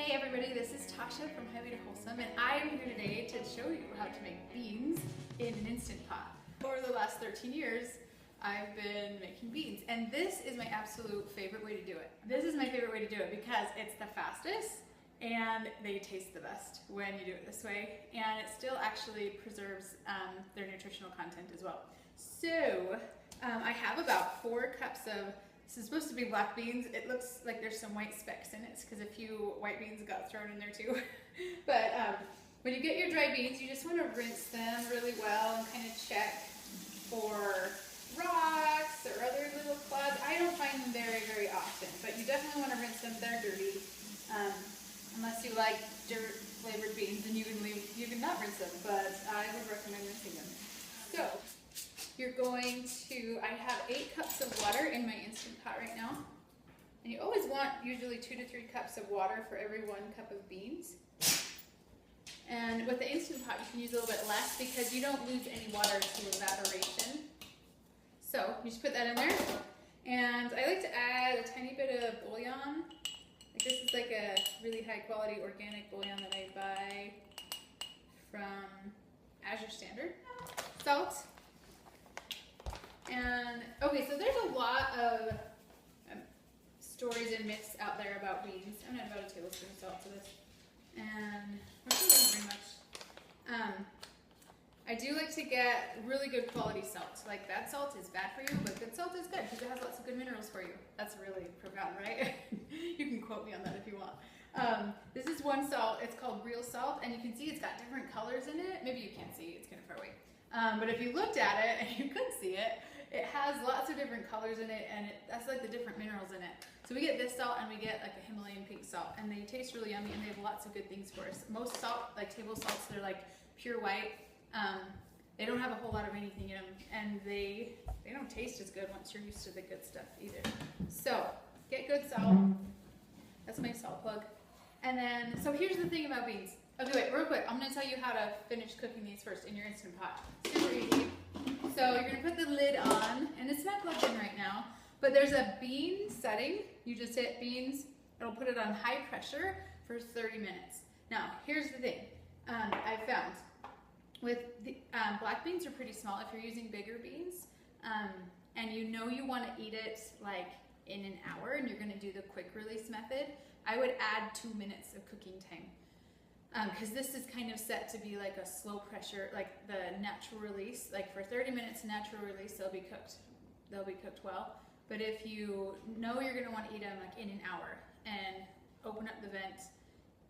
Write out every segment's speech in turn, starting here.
Hey everybody, this is Tasha from Highway to Wholesome, and I am here today to show you how to make beans in an Instant Pot. Over the last 13 years, I've been making beans, and this is my absolute favorite way to do it. This is my favorite way to do it because it's the fastest and they taste the best when you do it this way, and it still actually preserves their nutritional content as well. So I have about 4 cups of, this is supposed to be black beans. It looks like there's some white specks in it because a few white beans got thrown in there too. But when you get your dry beans, you just want to rinse them really well and kind of check for rocks or other little clods. I don't find them very, very often, but you definitely want to rinse them. They're dirty. Unless you like dirt flavored beans, then you can not rinse them, but I would recommend rinsing them. So you're going to, I have 8 cups of water in my Instant Pot right now. And you always want usually 2 to 3 cups of water for every 1 cup of beans. And with the Instant Pot, you can use a little bit less because you don't lose any water to evaporation. So you just put that in there. And I like to add a tiny bit of bouillon. Like this is like a really high quality organic bouillon that I buy from Azure Standard. Salt. And okay, so there's a lot of stories and myths out there about beans. I'm gonna add about a tablespoon of salt to this, and actually doesn't very much. I do like to get really good quality salt. Like bad salt is bad for you, but good salt is good because it has lots of good minerals for you. That's really profound, right? You can quote me on that if you want. This is one salt. It's called real salt, and you can see it's got different colors in it. Maybe you can't see; it's kind of far away. But if you looked at it and you could see it, it has lots of different colors in it, and that's like the different minerals in it. So we get this salt and we get like a Himalayan pink salt, and they taste really yummy and they have lots of good things for us. Most salt, like table salts, they're like pure white. They don't have a whole lot of anything in them, and they don't taste as good once you're used to the good stuff either. So get good salt. That's my salt plug. And then, so here's the thing about beans. Okay, wait, real quick. I'm going to tell you how to finish cooking these first in your Instant Pot. Super easy. So you're going to put the lid on, and it's not plugged in right now, but there's a bean setting. You just hit beans. It'll put it on high pressure for 30 minutes. Now, here's the thing I found. With the, black beans are pretty small if you're using bigger beans, and you know you want to eat it like in an hour and you're going to do the quick release method, I would add 2 minutes of cooking time. Because this is kind of set to be like a slow pressure, like the natural release. Like for 30 minutes natural release, they'll be cooked well. But if you know you're going to want to eat them like in an hour and open up the vent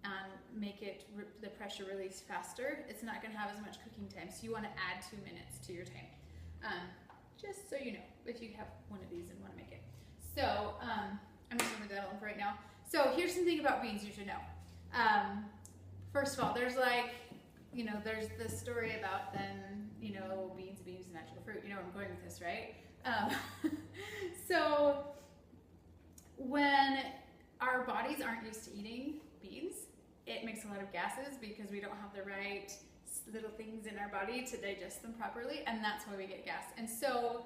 and make it the pressure release faster, it's not going to have as much cooking time. So you want to add 2 minutes to your time. Just so you know, if you have one of these and want to make it. So I'm just going to leave that alone for right now. So here's something about beans you should know. First of all, there's like, there's this story about them, beans, natural fruit. You know where I'm going with this, right? So when our bodies aren't used to eating beans, it makes a lot of gases because we don't have the right little things in our body to digest them properly, and that's why we get gas. And so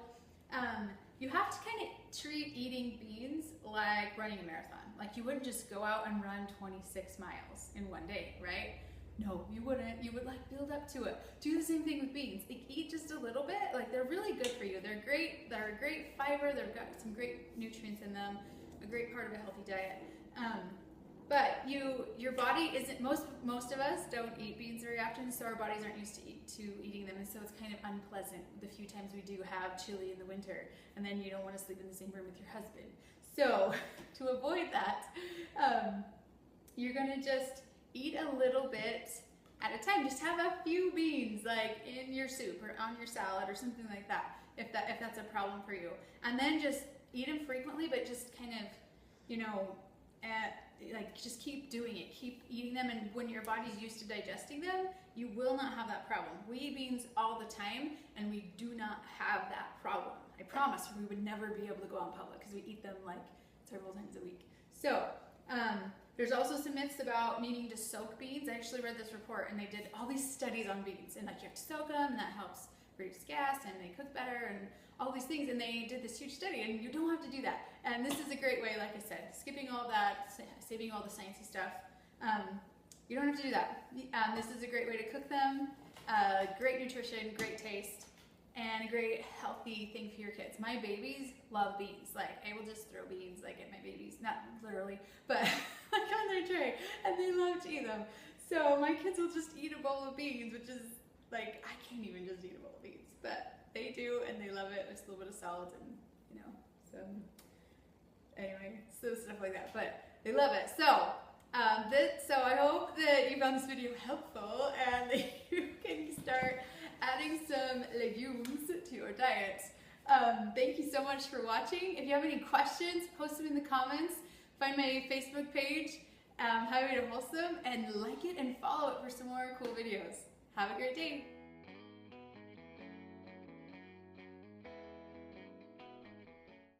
you have to kind of treat eating beans like running a marathon. Like you wouldn't just go out and run 26 miles in one day, right? No, you wouldn't. You would like build up to it. Do the same thing with beans. Like, eat just a little bit. Like they're really good for you. They're great. They're a great fiber. They've got some great nutrients in them. A great part of a healthy diet. But your body isn't. Most of us don't eat beans very often, so our bodies aren't used to eating them, and so it's kind of unpleasant the few times we do have chili in the winter, and then you don't want to sleep in the same room with your husband. So to avoid that, you're gonna just eat a little bit at a time. Just have a few beans, like in your soup or on your salad or something like that, if that's a problem for you. And then just eat them frequently, but just kind of, just keep doing it. Keep eating them, and when your body's used to digesting them, you will not have that problem. We eat beans all the time, and we do not have that problem. I promise we would never be able to go out in public because we eat them like several times a week. So there's also some myths about needing to soak beans. I actually read this report, and they did all these studies on beans, and like you have to soak them, and that helps reduce gas, and they cook better, and all these things, and they did this huge study, and you don't have to do that. And this is a great way, like I said, skipping all that, saving all the sciencey stuff, You don't have to do that. This is a great way to cook them. Great nutrition, great taste, and a great healthy thing for your kids. My babies love beans. Like, I will just throw beans like at my babies, not literally, but like on their tray, and they love to eat them. So my kids will just eat a bowl of beans, which is like, I can't even just eat a bowl of beans, but they do, and they love it. There's a little bit of salt and, you know, some, anyway, so stuff like that, but they love it. So, so I hope that you found this video helpful and that you can start adding some legumes to your diet. Thank you so much for watching. If you have any questions, post them in the comments. Find my Facebook page, Highway to Wholesome, and like it and follow it for some more cool videos. Have a great day.